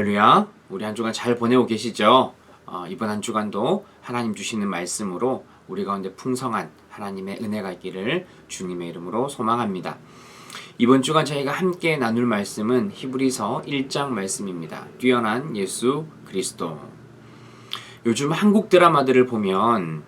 할렐루야. 우리 한 주간 잘 보내고 계시죠? 이번 한 주간도 하나님 주시는 말씀으로 우리 가운데 풍성한 하나님의 은혜가 있기를 주님의 이름으로 소망합니다. 이번 주간 저희가 함께 나눌 말씀은 히브리서 1장 말씀입니다. 뛰어난 예수 그리스도. 요즘 한국 드라마들을 보면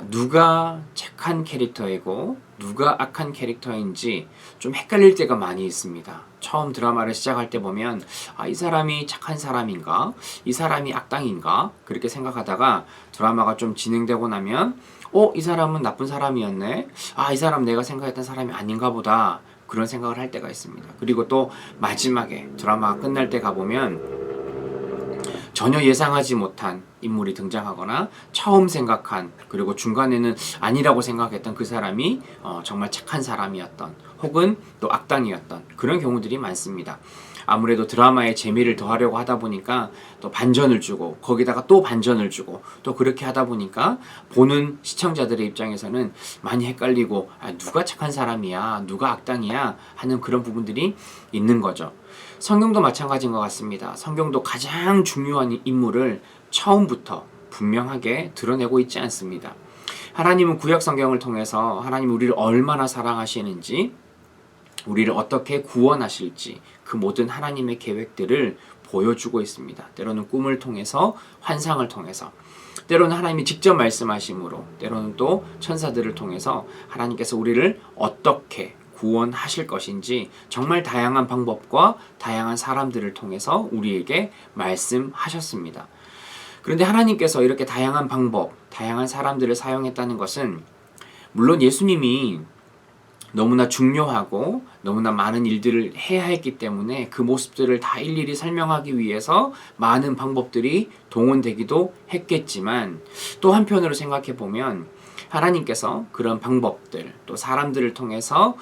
누가 착한 캐릭터이고 누가 악한 캐릭터인지 좀 헷갈릴 때가 많이 있습니다. 처음 드라마를 시작할 때 보면 이 사람이 착한 사람인가? 이 사람이 악당인가? 그렇게 생각하다가 드라마가 좀 진행되고 나면 이 사람은 나쁜 사람이었네? 이 사람 내가 생각했던 사람이 아닌가 보다. 그런 생각을 할 때가 있습니다. 그리고 또 마지막에 드라마가 끝날 때 가보면 전혀 예상하지 못한 인물이 등장하거나 처음 생각한 그리고 중간에는 아니라고 생각했던 그 사람이 정말 착한 사람이었던 혹은 또 악당이었던 그런 경우들이 많습니다. 아무래도 드라마의 재미를 더하려고 하다 보니까 또 반전을 주고 거기다가 또 반전을 주고 또 그렇게 하다 보니까 보는 시청자들의 입장에서는 많이 헷갈리고 누가 착한 사람이야 누가 악당이야 하는 그런 부분들이 있는 거죠. 성경도 마찬가지인 것 같습니다. 성경도 가장 중요한 인물을 처음부터 분명하게 드러내고 있지 않습니다. 하나님은 구약 성경을 통해서 하나님 우리를 얼마나 사랑하시는지 우리를 어떻게 구원하실지 그 모든 하나님의 계획들을 보여주고 있습니다. 때로는 꿈을 통해서 환상을 통해서 때로는 하나님이 직접 말씀하심으로 때로는 또 천사들을 통해서 하나님께서 우리를 어떻게 구원하실 것인지 정말 다양한 방법과 다양한 사람들을 통해서 우리에게 말씀하셨습니다. 그런데 하나님께서 이렇게 다양한 방법, 다양한 사람들을 사용했다는 것은 물론 예수님이 너무나 중요하고 너무나 많은 일들을 해야 했기 때문에 그 모습들을 다 일일이 설명하기 위해서 많은 방법들이 동원되기도 했겠지만 또 한편으로 생각해 보면 하나님께서 그런 방법들 또 사람들을 통해서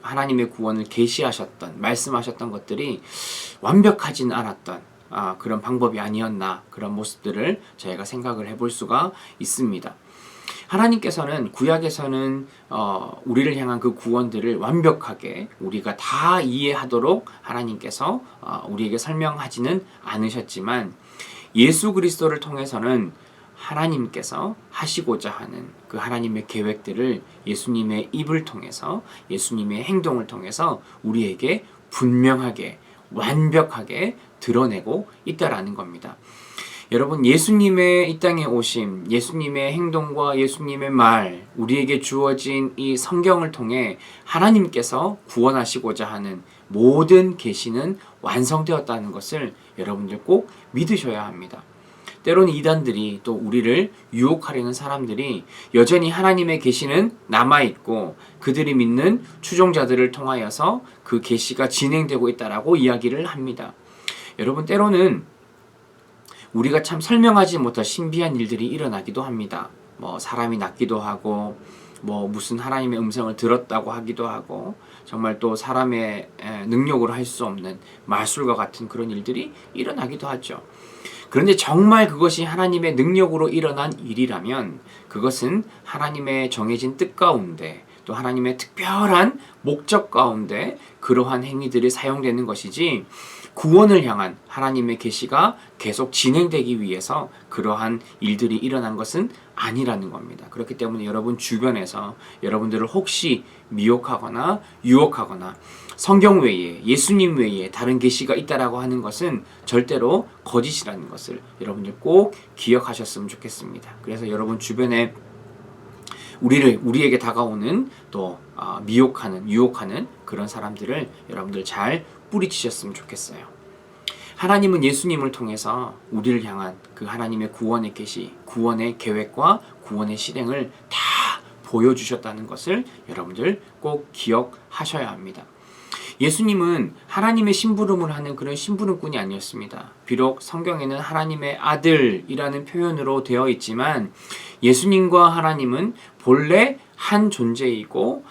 하나님의 구원을 계시하셨던 말씀하셨던 것들이 완벽하진 않았던 그런 방법이 아니었나 그런 모습들을 저희가 생각을 해볼 수가 있습니다. 하나님께서는 구약에서는 우리를 향한 그 구원들을 완벽하게 우리가 다 이해하도록 하나님께서 우리에게 설명하지는 않으셨지만 예수 그리스도를 통해서는 하나님께서 하시고자 하는 그 하나님의 계획들을 예수님의 입을 통해서 예수님의 행동을 통해서 우리에게 분명하게 완벽하게 드러내고 있다라는 겁니다. 여러분 예수님의 이 땅에 오심, 예수님의 행동과 예수님의 말, 우리에게 주어진 이 성경을 통해 하나님께서 구원하시고자 하는 모든 계시는 완성되었다는 것을 여러분들 꼭 믿으셔야 합니다. 때로는 이단들이 또 우리를 유혹하려는 사람들이 여전히 하나님의 계시는 남아있고 그들이 믿는 추종자들을 통하여서 그 계시가 진행되고 있다라고 이야기를 합니다. 여러분 때로는 우리가 참 설명하지 못할 신비한 일들이 일어나기도 합니다. 사람이 낫기도 하고 무슨 하나님의 음성을 들었다고 하기도 하고 정말 또 사람의 능력으로 할 수 없는 마술과 같은 그런 일들이 일어나기도 하죠. 그런데 정말 그것이 하나님의 능력으로 일어난 일이라면 그것은 하나님의 정해진 뜻 가운데 또 하나님의 특별한 목적 가운데 그러한 행위들이 사용되는 것이지 구원을 향한 하나님의 계시가 계속 진행되기 위해서 그러한 일들이 일어난 것은 아니라는 겁니다. 그렇기 때문에 여러분 주변에서 여러분들을 혹시 미혹하거나 유혹하거나 성경 외에 예수님 외에 다른 계시가 있다라고 하는 것은 절대로 거짓이라는 것을 여러분들 꼭 기억하셨으면 좋겠습니다. 그래서 여러분 주변에 우리에게 다가오는 또 미혹하는 유혹하는 그런 사람들을 여러분들 잘 뿌리치셨으면 좋겠어요. 하나님은 예수님을 통해서 우리를 향한 그 하나님의 구원의 계시, 구원의 계획과 구원의 실행을 다 보여주셨다는 것을 여러분들 꼭 기억하셔야 합니다. 예수님은 하나님의 심부름을 하는 그런 심부름꾼이 아니었습니다. 비록 성경에는 하나님의 아들이라는 표현으로 되어 있지만 예수님과 하나님은 본래 한 존재이고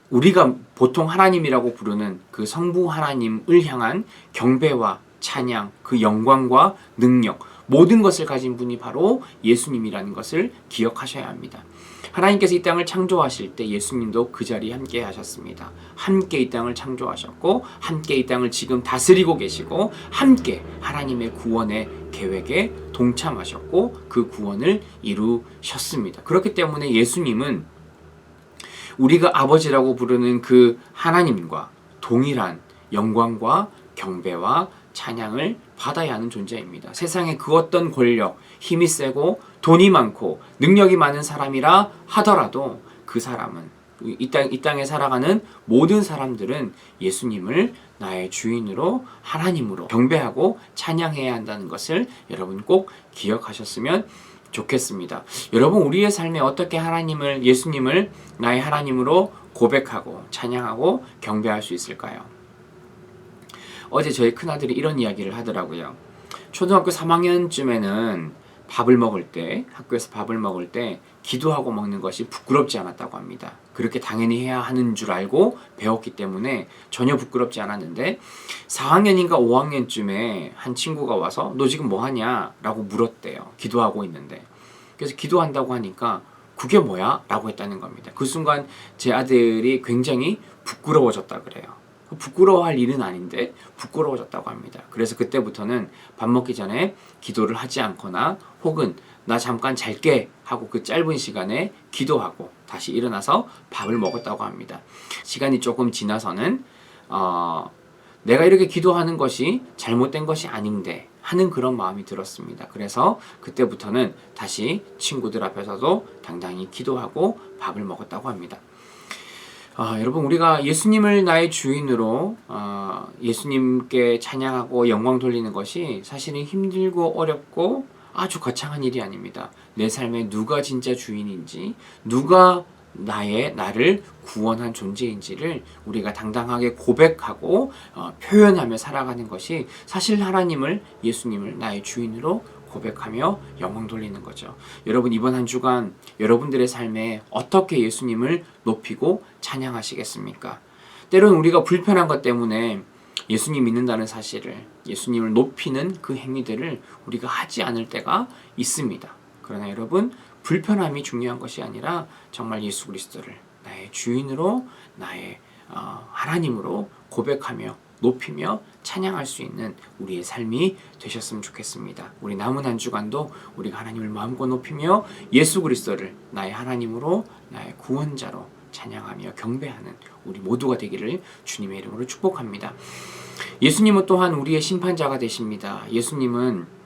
우리가 보통 하나님이라고 부르는 그 성부 하나님을 향한 경배와 찬양, 그 영광과 능력 모든 것을 가진 분이 바로 예수님이라는 것을 기억하셔야 합니다. 하나님께서 이 땅을 창조하실 때 예수님도 그 자리에 함께 하셨습니다. 함께 이 땅을 창조하셨고 함께 이 땅을 지금 다스리고 계시고 함께 하나님의 구원의 계획에 동참하셨고 그 구원을 이루셨습니다. 그렇기 때문에 예수님은 우리가 아버지라고 부르는 그 하나님과 동일한 영광과 경배와 찬양을 받아야 하는 존재입니다. 세상에 그 어떤 권력, 힘이 세고 돈이 많고 능력이 많은 사람이라 하더라도 그 사람은 이 땅에 살아가는 모든 사람들은 예수님을 나의 주인으로 하나님으로 경배하고 찬양해야 한다는 것을 여러분 꼭 기억하셨으면 좋겠습니다. 여러분 우리의 삶에 어떻게 예수님을 나의 하나님으로 고백하고 찬양하고 경배할 수 있을까요? 어제 저희 큰아들이 이런 이야기를 하더라고요. 초등학교 3학년쯤에는 학교에서 밥을 먹을 때 기도하고 먹는 것이 부끄럽지 않았다고 합니다. 그렇게 당연히 해야 하는 줄 알고 배웠기 때문에 전혀 부끄럽지 않았는데 4학년인가 5학년쯤에 한 친구가 와서 너 지금 뭐 하냐? 라고 물었대요. 기도하고 있는데. 그래서 기도한다고 하니까 그게 뭐야? 라고 했다는 겁니다. 그 순간 제 아들이 굉장히 부끄러워졌다 그래요. 부끄러워할 일은 아닌데 부끄러워졌다고 합니다. 그래서 그때부터는 밥 먹기 전에 기도를 하지 않거나 혹은 나 잠깐 잘게 하고 그 짧은 시간에 기도하고 다시 일어나서 밥을 먹었다고 합니다. 시간이 조금 지나서는 내가 이렇게 기도하는 것이 잘못된 것이 아닌데 하는 그런 마음이 들었습니다. 그래서 그때부터는 다시 친구들 앞에서도 당당히 기도하고 밥을 먹었다고 합니다. 여러분 우리가 예수님을 나의 주인으로 예수님께 찬양하고 영광 돌리는 것이 사실은 힘들고 어렵고 아주 거창한 일이 아닙니다. 내 삶에 누가 진짜 주인인지 누가 나를 구원한 존재인지를 우리가 당당하게 고백하고 표현하며 살아가는 것이 사실 예수님을 나의 주인으로 고백하며 영광 돌리는 거죠. 여러분 이번 한 주간 여러분들의 삶에 어떻게 예수님을 높이고 찬양하시겠습니까? 때로는 우리가 불편한 것 때문에 예수님 믿는다는 사실을, 예수님을 높이는 그 행위들을 우리가 하지 않을 때가 있습니다. 그러나 여러분 불편함이 중요한 것이 아니라 정말 예수 그리스도를 나의 주인으로 나의 하나님으로 고백하며 높이며 찬양할 수 있는 우리의 삶이 되셨으면 좋겠습니다. 우리 남은 한 주간도 우리가 하나님을 마음껏 높이며 예수 그리스도를 나의 하나님으로 나의 구원자로 찬양하며 경배하는 우리 모두가 되기를 주님의 이름으로 축복합니다. 예수님은 또한 우리의 심판자가 되십니다. 예수님은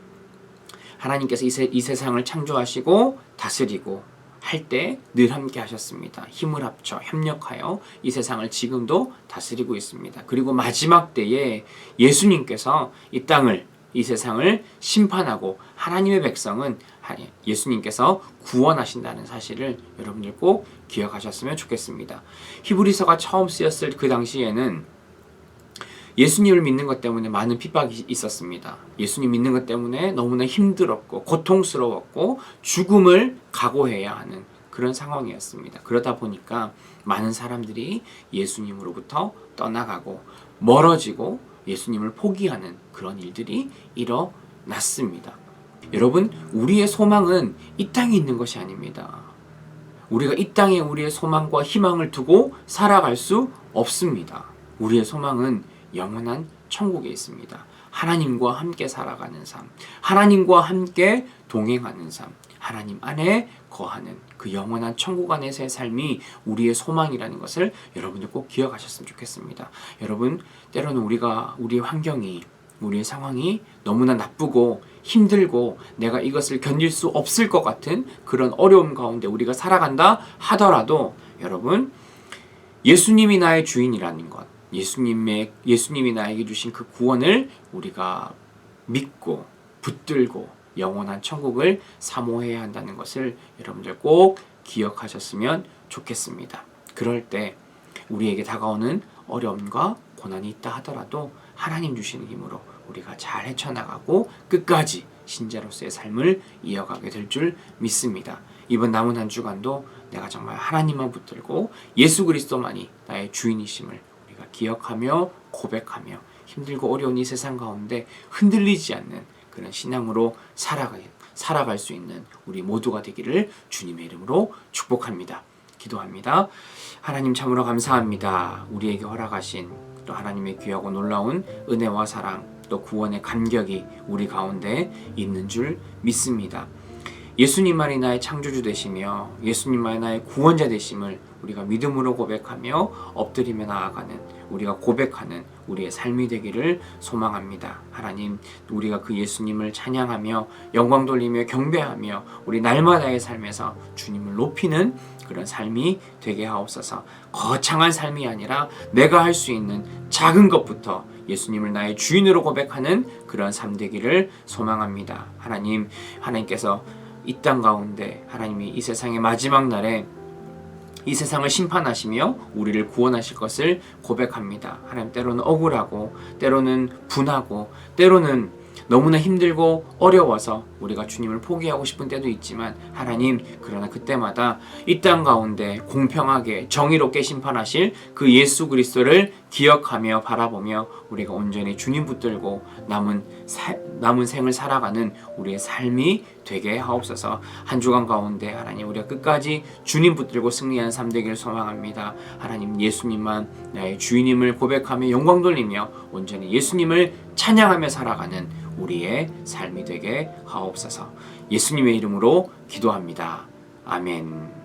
하나님께서 이 세상을 창조하시고 다스리고 할 때 늘 함께 하셨습니다. 힘을 합쳐 협력하여 이 세상을 지금도 다스리고 있습니다. 그리고 마지막 때에 예수님께서 이 세상을 심판하고 하나님의 백성은 예수님께서 구원하신다는 사실을 여러분들 꼭 기억하셨으면 좋겠습니다. 히브리서가 처음 쓰였을 그 당시에는 예수님을 믿는 것 때문에 많은 핍박이 있었습니다. 예수님 믿는 것 때문에 너무나 힘들었고 고통스러웠고 죽음을 각오해야 하는 그런 상황이었습니다. 그러다 보니까 많은 사람들이 예수님으로부터 떠나가고 멀어지고 예수님을 포기하는 그런 일들이 일어났습니다. 여러분, 우리의 소망은 이 땅에 있는 것이 아닙니다. 우리가 이 땅에 우리의 소망과 희망을 두고 살아갈 수 없습니다. 우리의 소망은 영원한 천국에 있습니다. 하나님과 함께 살아가는 삶, 하나님과 함께 동행하는 삶, 하나님 안에 거하는 그 영원한 천국 안에서의 삶이 우리의 소망이라는 것을 여러분들 꼭 기억하셨으면 좋겠습니다. 여러분, 때로는 우리의 환경이, 우리의 상황이 너무나 나쁘고 힘들고 내가 이것을 견딜 수 없을 것 같은 그런 어려움 가운데 우리가 살아간다 하더라도 여러분, 예수님이 나의 주인이라는 것, 예수님이 나에게 주신 그 구원을 우리가 믿고 붙들고 영원한 천국을 사모해야 한다는 것을 여러분들 꼭 기억하셨으면 좋겠습니다. 그럴 때 우리에게 다가오는 어려움과 고난이 있다 하더라도 하나님 주시는 힘으로 우리가 잘 헤쳐나가고 끝까지 신자로서의 삶을 이어가게 될 줄 믿습니다. 이번 남은 한 주간도 내가 정말 하나님만 붙들고 예수 그리스도만이 나의 주인이심을 우리가 기억하며 고백하며 힘들고 어려운 이 세상 가운데 흔들리지 않는 그런 신앙으로 살아갈 수 있는 우리 모두가 되기를 주님의 이름으로 축복합니다. 기도합니다. 하나님 참으로 감사합니다. 우리에게 허락하신 또 하나님의 귀하고 놀라운 은혜와 사랑 또 구원의 감격이 우리 가운데 있는 줄 믿습니다. 예수님만이 나의 창조주 되시며 예수님만이 나의 구원자 되심을 우리가 믿음으로 고백하며 엎드리며 나아가는 우리가 고백하는 우리의 삶이 되기를 소망합니다. 하나님, 우리가 그 예수님을 찬양하며 영광 돌리며 경배하며 우리 날마다의 삶에서 주님을 높이는 그런 삶이 되게 하옵소서. 거창한 삶이 아니라 내가 할 수 있는 작은 것부터 예수님을 나의 주인으로 고백하는 그런 삶 되기를 소망합니다. 하나님, 하나님께서 이 땅 가운데 하나님이 이 세상의 마지막 날에 이 세상을 심판하시며 우리를 구원하실 것을 고백합니다. 하나님, 때로는 억울하고 때로는 분하고 때로는 너무나 힘들고 어려워서 우리가 주님을 포기하고 싶은 때도 있지만 하나님, 그러나 그때마다 이 땅 가운데 공평하게 정의롭게 심판하실 그 예수 그리스도를 기억하며 바라보며 우리가 온전히 주님 붙들고 남은 생을 살아가는 우리의 삶이 되게 하옵소서. 한 주간 가운데 하나님, 우리가 끝까지 주님 붙들고 승리하는 삶 되기를 소망합니다. 하나님, 예수님만 나의 주인임을 고백하며 영광 돌리며 온전히 예수님을 찬양하며 살아가는 우리의 삶이 되게 하옵소서. 예수님의 이름으로 기도합니다. 아멘.